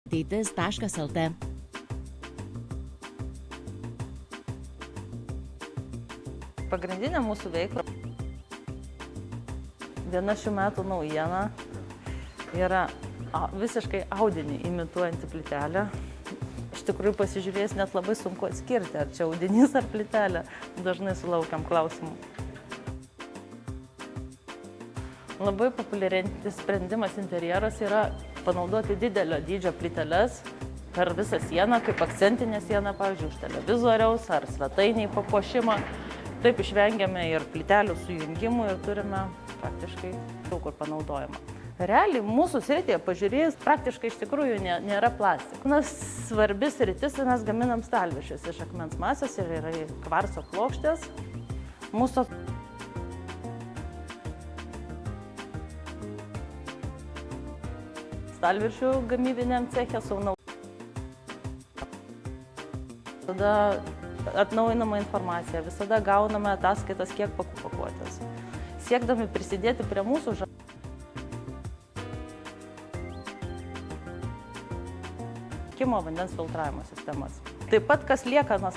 ateitis.lt. Pagrindinė mūsų veikla. Viena šių metų naujiena yra visiškai audinį imituojanti plytelė. Iš tikrųjų pasižiūrėjus net labai sunku atskirti, ar čia audinys ar plytelė. Dažnai sulaukiam klausimų. Labai populiarintis sprendimas interjeras yra panaudoti didelio dydžio plyteles per visą sieną, kaip akcentinė siena, pavyzdžiui, už televizoriaus ar svetainiai papuošimą. Taip išvengiame ir plytelių sujungimų ir turime praktiškai daug kur panaudojimą. Realiai mūsų srityje pažiūrėjus praktiškai iš tikrųjų nėra plastiko. Svarbi sritis, mes gaminam stalviršius iš akmens masės ir yra kvarco plokštės. Mūsų stalviršių gamybiniam ceche saunau. Tada atnaujinama informacija, visada gauname ataskaitas, kiek pakuotės. Siekdami prisidėti prie mūsų vandens filtravimo sistemas. Taip pat, kas lieka nuo